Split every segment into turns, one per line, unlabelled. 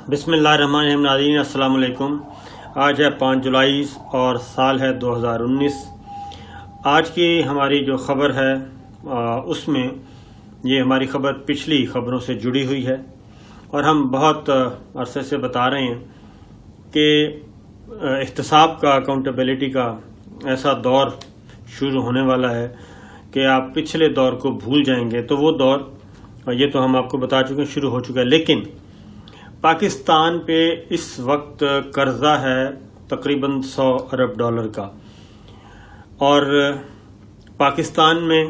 بسم اللہ الرحمن الرحیم. ناظرین السلام علیکم. آج ہے 5 جولائی اور سال ہے 2019. آج کی ہماری جو خبر ہے اس میں یہ ہماری خبر پچھلی خبروں سے جڑی ہوئی ہے اور ہم بہت عرصے سے بتا رہے ہیں کہ احتساب کا، اکاؤنٹیبلٹی کا ایسا دور شروع ہونے والا ہے کہ آپ پچھلے دور کو بھول جائیں گے. تو وہ دور، یہ تو ہم آپ کو بتا چکے، شروع ہو چکا ہے. لیکن پاکستان پہ اس وقت قرضہ ہے تقریباً $100 ارب کا، اور پاکستان میں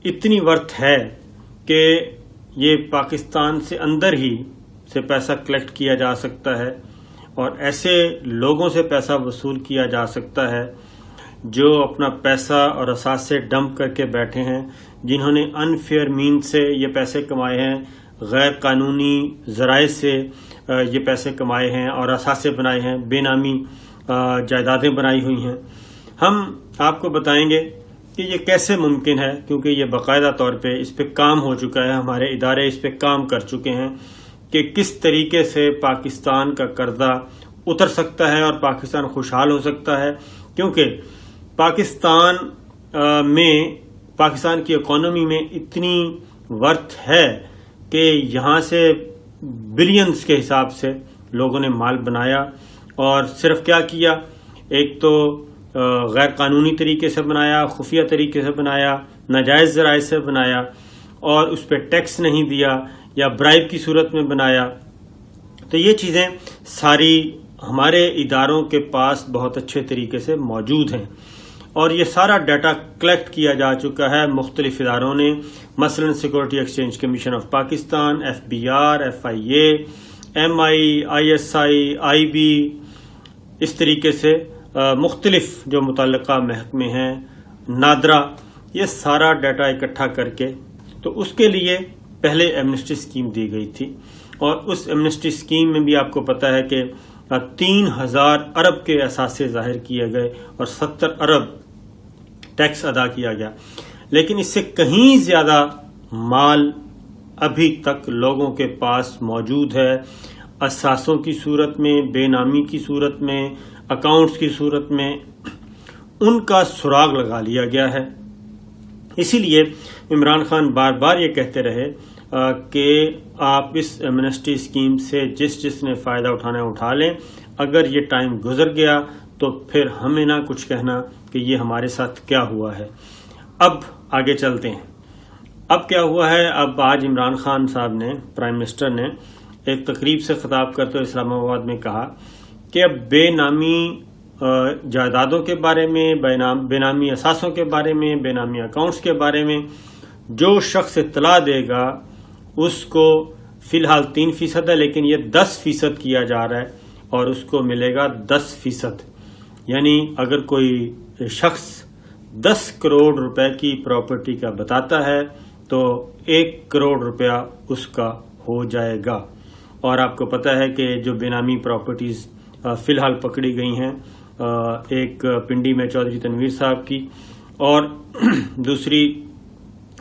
اتنی ورتھ ہے کہ یہ پاکستان سے اندر ہی سے پیسہ کلیکٹ کیا جا سکتا ہے اور ایسے لوگوں سے پیسہ وصول کیا جا سکتا ہے جو اپنا پیسہ اور اثاثے ڈمپ کر کے بیٹھے ہیں، جنہوں نے انفیئر مین سے یہ پیسے کمائے ہیں، غیر قانونی ذرائع سے یہ پیسے کمائے ہیں اور اثاثے بنائے ہیں، بے نامی جائیدادیں بنائی ہوئی ہیں. ہم آپ کو بتائیں گے کہ یہ کیسے ممکن ہے، کیونکہ یہ باقاعدہ طور پہ اس پہ کام ہو چکا ہے، ہمارے ادارے اس پہ کام کر چکے ہیں کہ کس طریقے سے پاکستان کا قرضہ اتر سکتا ہے اور پاکستان خوشحال ہو سکتا ہے. کیونکہ پاکستان کی اکانومی میں اتنی ورتھ ہے کہ یہاں سے بلینز کے حساب سے لوگوں نے مال بنایا، اور صرف کیا کیا، ایک تو غیر قانونی طریقے سے بنایا، خفیہ طریقے سے بنایا، ناجائز ذرائع سے بنایا، اور اس پہ ٹیکس نہیں دیا یا برائب کی صورت میں بنایا. تو یہ چیزیں ساری ہمارے اداروں کے پاس بہت اچھے طریقے سے موجود ہیں اور یہ سارا ڈیٹا کلیکٹ کیا جا چکا ہے مختلف اداروں نے، مثلا security exchange commission of Pakistan, FBR، FIA، MI، ISI، IB، اس طریقے سے مختلف جو متعلقہ محکمے ہیں، نادرا، یہ سارا ڈیٹا اکٹھا کر کے، تو اس کے لیے پہلے ایمنسٹی اسکیم دی گئی تھی، اور اس ایمنسٹی اسکیم میں بھی آپ کو پتا ہے کہ 3000 ارب کے اثاثے ظاہر کیے گئے اور 70 ارب ٹیکس ادا کیا گیا. لیکن اس سے کہیں زیادہ مال ابھی تک لوگوں کے پاس موجود ہے، اثاثوں کی صورت میں، بے نامی کی صورت میں، اکاؤنٹس کی صورت میں. ان کا سراغ لگا لیا گیا ہے. اسی لیے عمران خان بار بار یہ کہتے رہے کہ آپ اس ایمنسٹی اسکیم سے جس نے فائدہ اٹھانا اٹھا لیں، اگر یہ ٹائم گزر گیا تو پھر ہمیں نہ کچھ کہنا کہ یہ ہمارے ساتھ کیا ہوا ہے. اب آگے چلتے ہیں. اب کیا ہوا ہے؟ اب آج عمران خان صاحب نے، پرائم منسٹر نے، ایک تقریب سے خطاب کرتے ہوئے اسلام آباد میں کہا کہ اب بے نامی جائیدادوں کے بارے میں، بے نامی اثاثوں کے بارے میں، بے نامی اکاؤنٹس کے بارے میں جو شخص اطلاع دے گا اس کو فی الحال 3% ہے، لیکن یہ 10% کیا جا رہا ہے اور اس کو ملے گا 10%. یعنی اگر کوئی شخص 10 کروڑ روپے کی پراپرٹی کا بتاتا ہے تو 1 کروڑ روپیہ اس کا ہو جائے گا. اور آپ کو پتا ہے کہ جو بے نامی پراپرٹیز فی الحال پکڑی گئی ہیں، ایک پنڈی میں چودھری تنویر صاحب کی، اور دوسری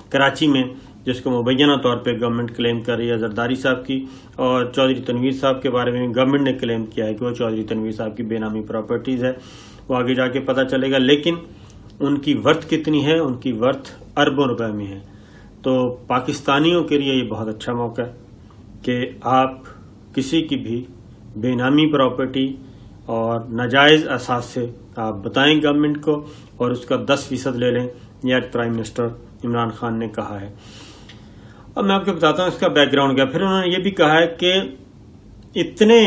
کراچی میں جس کو مبینہ طور پہ گورنمنٹ کلیم کر رہی ہے زرداری صاحب کی، اور چودھری تنویر صاحب کے بارے میں گورنمنٹ نے کلیم کیا ہے کہ وہ چودھری تنویر صاحب کی بے نامی پراپرٹیز ہے. وہ آگے جا کے پتہ چلے گا. لیکن ان کی ورتھ کتنی ہے؟ ان کی ورتھ اربوں روپے میں ہے. تو پاکستانیوں کے لیے یہ بہت اچھا موقع ہے کہ آپ کسی کی بھی بے نامی پراپرٹی اور ناجائز اثاث سے آپ بتائیں گورنمنٹ کو اور اس کا 10% لے لیں. یہ آج پرائم منسٹر عمران خان نے کہا ہے. اب میں آپ کو بتاتا ہوں اس کا بیک گراؤنڈ کیا. پھر انہوں نے یہ بھی کہا ہے کہ اتنے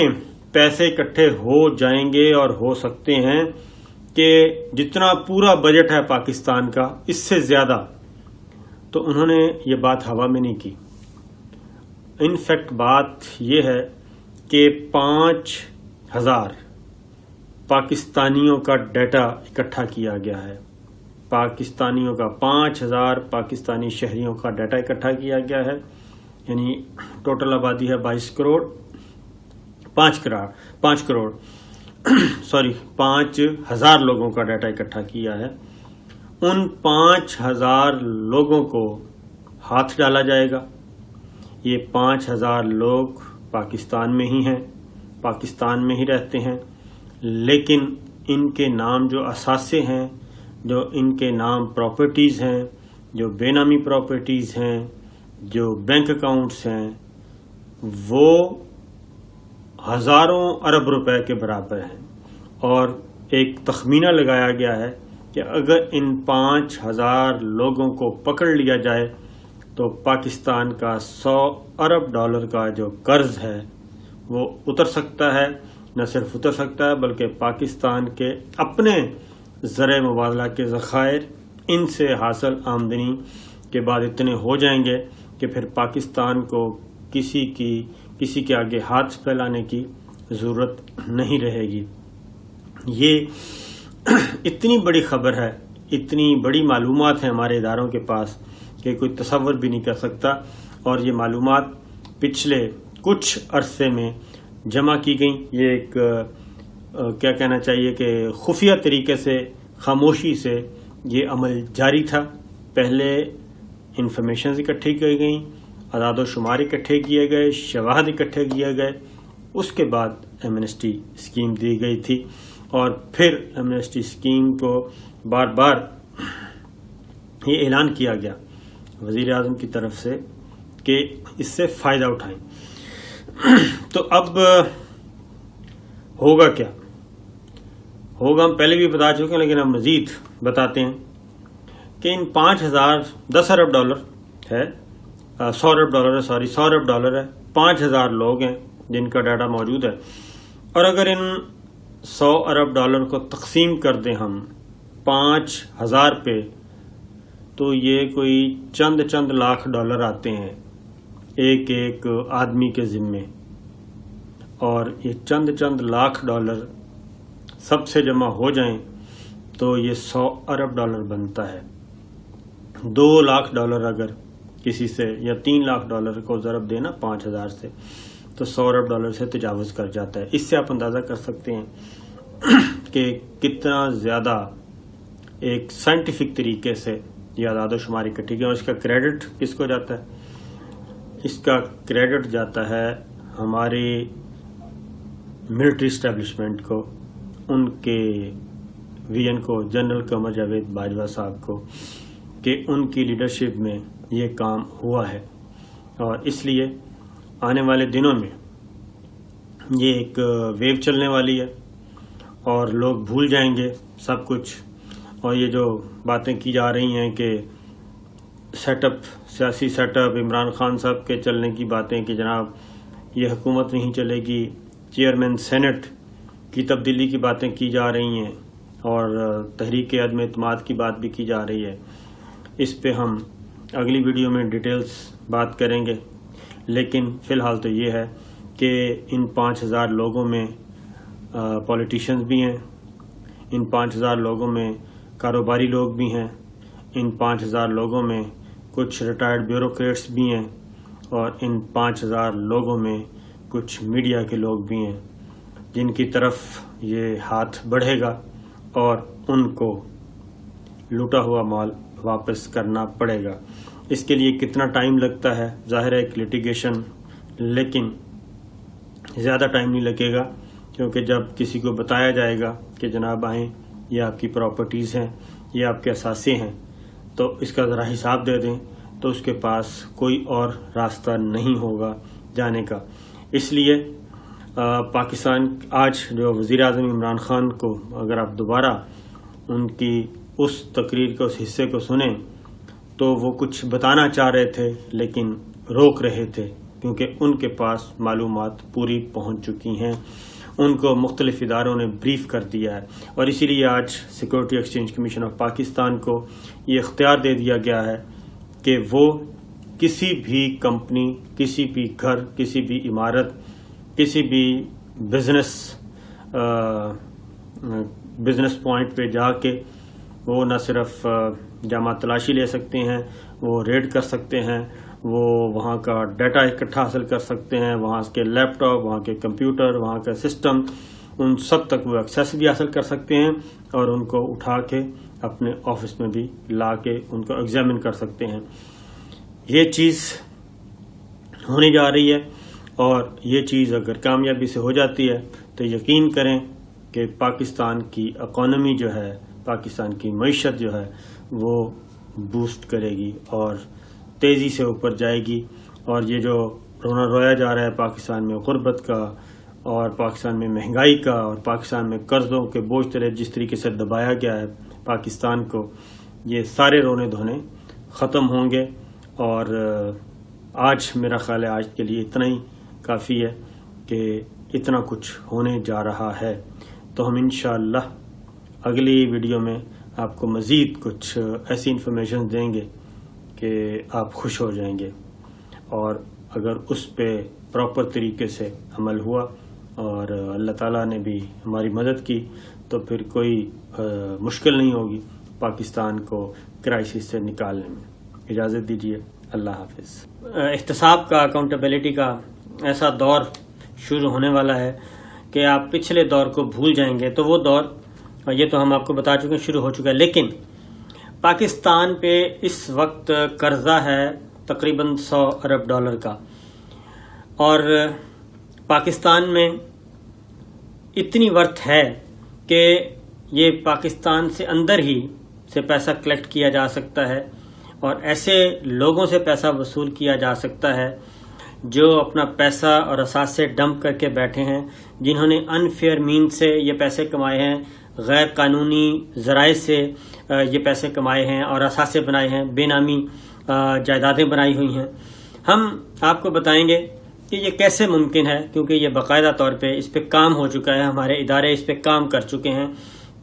پیسے اکٹھے ہو جائیں گے اور ہو سکتے ہیں کہ جتنا پورا بجٹ ہے پاکستان کا اس سے زیادہ. تو انہوں نے یہ بات ہوا میں نہیں کی. انفیکٹ بات یہ ہے کہ 5000 پاکستانیوں کا ڈیٹا اکٹھا کیا گیا ہے. پاکستانیوں کا 5000 پاکستانی شہریوں کا ڈیٹا اکٹھا کیا گیا ہے. یعنی ٹوٹل آبادی ہے 22 کروڑ، 5 کروڑ 5000 لوگوں کا ڈیٹا اکٹھا کیا ہے. ان 5000 لوگوں کو ہاتھ ڈالا جائے گا. یہ 5000 لوگ پاکستان میں ہی ہیں، پاکستان میں ہی رہتے ہیں، لیکن ان کے نام جو اثاثے ہیں، جو ان کے نام پراپرٹیز ہیں، جو بے نامی پراپرٹیز ہیں، جو بینک اکاؤنٹس ہیں، وہ ہزاروں ارب روپے کے برابر ہیں، اور ایک تخمینہ لگایا گیا ہے کہ اگر ان 5,000 لوگوں کو پکڑ لیا جائے تو پاکستان کا 100 ارب ڈالر کا جو قرض ہے وہ اتر سکتا ہے، نہ صرف اتر سکتا ہے بلکہ پاکستان کے اپنے زرعی مبادلہ کے ذخائر ان سے حاصل آمدنی کے بعد اتنے ہو جائیں گے کہ پھر پاکستان کو کسی کے آگے ہاتھ پھیلانے کی ضرورت نہیں رہے گی۔ یہ اتنی بڑی خبر ہے، اتنی بڑی معلومات ہیں ہمارے اداروں کے پاس کہ کوئی تصور بھی نہیں کر سکتا، اور یہ معلومات پچھلے کچھ عرصے میں جمع کی گئیں۔ یہ ایک کیا کہنا چاہیے کہ خفیہ طریقے سے، خاموشی سے یہ عمل جاری تھا۔ پہلے انفارمیشنز اکٹھی کی گئیں، اعداد و شمار اکٹھے کیے گئے، شواہد اکٹھے کیے گئے، اس کے بعد ایمنسٹی اسکیم دی گئی تھی، اور پھر ایمنسٹی اسکیم کو بار بار یہ اعلان کیا گیا وزیر اعظم کی طرف سے کہ اس سے فائدہ اٹھائیں۔ تو اب ہوگا کیا؟ ہوگا ہم پہلے بھی بتا چکے ہیں، لیکن اب مزید بتاتے ہیں کہ ان 10 ارب ڈالر ہے، 100 ارب ڈالر ہے، 100 ارب ڈالر ہے، 5,000 لوگ ہیں جن کا ڈیٹا موجود ہے، اور اگر ان 100 ارب ڈالر کو تقسیم کر دیں ہم 5,000 پہ، تو یہ کوئی چند لاکھ ڈالر آتے ہیں ایک ایک آدمی کے ذمے، اور یہ چند لاکھ ڈالر سب سے جمع ہو جائیں تو یہ 100 ارب ڈالر بنتا ہے۔ 2 لاکھ ڈالر اگر کسی سے، یا 3 لاکھ ڈالر کو ضرب دینا 5,000 سے، تو 100 ارب ڈالر سے تجاوز کر جاتا ہے۔ اس سے آپ اندازہ کر سکتے ہیں کہ کتنا زیادہ ایک سائنٹیفک طریقے سے یہ اعداد و شمار اکٹھی کی، اور اس کا کریڈٹ کس کو جاتا ہے؟ اس کا کریڈٹ جاتا ہے ہماری ملٹری اسٹیبلشمنٹ کو، ان کے وی این کو، جنرل قمر جاوید باجوہ صاحب کو، کہ ان کی لیڈرشپ میں یہ کام ہوا ہے، اور اس لیے آنے والے دنوں میں یہ ایک ویو چلنے والی ہے، اور لوگ بھول جائیں گے سب کچھ، اور یہ جو باتیں کی جا رہی ہیں کہ سیاسی سیٹ اپ عمران خان صاحب کے چلنے کی باتیں کہ جناب یہ حکومت نہیں چلے گی، چیئرمین سینٹ کی تبدیلی کی باتیں کی جا رہی ہیں، اور تحریک عدم اعتماد کی بات بھی کی جا رہی ہے، اس پہ ہم اگلی ویڈیو میں ڈیٹیلز بات کریں گے۔ لیکن فی الحال تو یہ ہے کہ ان 5,000 لوگوں میں پولیٹیشنز بھی ہیں، ان 5,000 لوگوں میں کاروباری لوگ بھی ہیں، ان 5,000 لوگوں میں کچھ ریٹائرڈ بیوروکریٹس بھی ہیں، اور ان 5,000 لوگوں میں کچھ میڈیا کے لوگ بھی ہیں جن کی طرف یہ ہاتھ بڑھے گا، اور ان کو لوٹا ہوا مال واپس کرنا پڑے گا۔ اس کے لیے کتنا ٹائم لگتا ہے، ظاہر ہے ایک لیٹیگیشن، لیکن زیادہ ٹائم نہیں لگے گا، کیونکہ جب کسی کو بتایا جائے گا کہ جناب آئیں یہ آپ کی پراپرٹیز ہیں، یہ آپ کے اثاثے ہیں، تو اس کا ذرا حساب دے دیں، تو اس کے پاس کوئی اور راستہ نہیں ہوگا جانے کا۔ اس لیے پاکستان آج جو وزیر اعظم عمران خان کو اگر آپ دوبارہ ان کی اس تقریر کے اس حصے کو سنیں تو وہ کچھ بتانا چاہ رہے تھے لیکن روک رہے تھے، کیونکہ ان کے پاس معلومات پوری پہنچ چکی ہیں، ان کو مختلف اداروں نے بریف کر دیا ہے، اور اسی لیے آج security exchange commission of Pakistan کو یہ اختیار دے دیا گیا ہے کہ وہ کسی بھی کمپنی، کسی بھی گھر، کسی بھی عمارت، کسی بھی بزنس پوائنٹ پہ جا کے وہ نہ صرف جامع تلاشی لے سکتے ہیں، وہ ریڈ کر سکتے ہیں، وہ وہاں کا ڈیٹا اکٹھا حاصل کر سکتے ہیں، وہاں کے لیپ ٹاپ، وہاں کے کمپیوٹر، وہاں کا سسٹم، ان سب تک وہ ایکسیس بھی حاصل کر سکتے ہیں، اور ان کو اٹھا کے اپنے آفس میں بھی لا کے ان کو ایگزامن کر سکتے ہیں۔ یہ چیز ہونے جا رہی ہے، اور یہ چیز اگر کامیابی سے ہو جاتی ہے تو یقین کریں کہ پاکستان کی اکانومی جو ہے، پاکستان کی معیشت جو ہے وہ بوسٹ کرے گی اور تیزی سے اوپر جائے گی، اور یہ جو رونا رویا جا رہا ہے پاکستان میں غربت کا اور پاکستان میں مہنگائی کا اور پاکستان میں قرضوں کے بوجھ تلے جس طریقے سے دبایا گیا ہے پاکستان کو، یہ سارے رونے دھونے ختم ہوں گے۔ اور آج میرا خیال ہے آج کے لیے اتنا ہی کافی ہے کہ اتنا کچھ ہونے جا رہا ہے، تو ہم انشاءاللہ اگلی ویڈیو میں آپ کو مزید کچھ ایسی انفارمیشن دیں گے کہ آپ خوش ہو جائیں گے، اور اگر اس پہ پراپر طریقے سے عمل ہوا اور اللہ تعالیٰ نے بھی ہماری مدد کی تو پھر کوئی مشکل نہیں ہوگی پاکستان کو کرائسس سے نکالنے میں۔ اجازت دیجیے، اللہ حافظ۔ احتساب کا، اکاؤنٹیبلٹی کا ایسا دور شروع ہونے والا ہے کہ آپ پچھلے دور کو بھول جائیں گے، تو وہ دور یہ تو ہم آپ کو بتا چکے شروع ہو چکا ہے، لیکن پاکستان پہ اس وقت قرضہ ہے تقریباً $100 ارب کا، اور پاکستان میں اتنی ورتھ ہے کہ یہ پاکستان سے اندر ہی سے پیسہ کلیکٹ کیا جا سکتا ہے اور ایسے لوگوں سے پیسہ وصول کیا جا سکتا ہے جو اپنا پیسہ اور اثاثے ڈمپ کر کے بیٹھے ہیں، جنہوں نے انفیئر مین سے یہ پیسے کمائے ہیں، غیر قانونی ذرائع سے یہ پیسے کمائے ہیں اور اثاثے بنائے ہیں، بے نامی جائیدادیں بنائی ہوئی ہیں۔ ہم آپ کو بتائیں گے کہ یہ کیسے ممکن ہے، کیونکہ یہ باقاعدہ طور پہ اس پہ کام ہو چکا ہے، ہمارے ادارے اس پہ کام کر چکے ہیں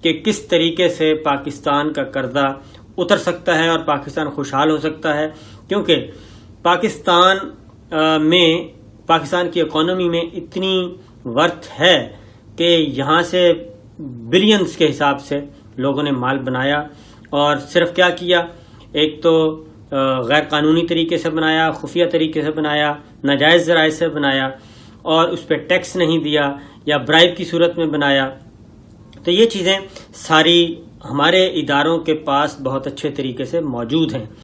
کہ کس طریقے سے پاکستان کا قرضہ اتر سکتا ہے اور پاکستان خوشحال ہو سکتا ہے، کیونکہ پاکستان کی اکانومی میں اتنی ورتھ ہے کہ یہاں سے بلینز کے حساب سے لوگوں نے مال بنایا، اور صرف کیا کیا، ایک تو غیر قانونی طریقے سے بنایا، خفیہ طریقے سے بنایا، ناجائز ذرائع سے بنایا، اور اس پہ ٹیکس نہیں دیا یا برائب کی صورت میں بنایا۔ تو یہ چیزیں ساری ہمارے اداروں کے پاس بہت اچھے طریقے سے موجود ہیں۔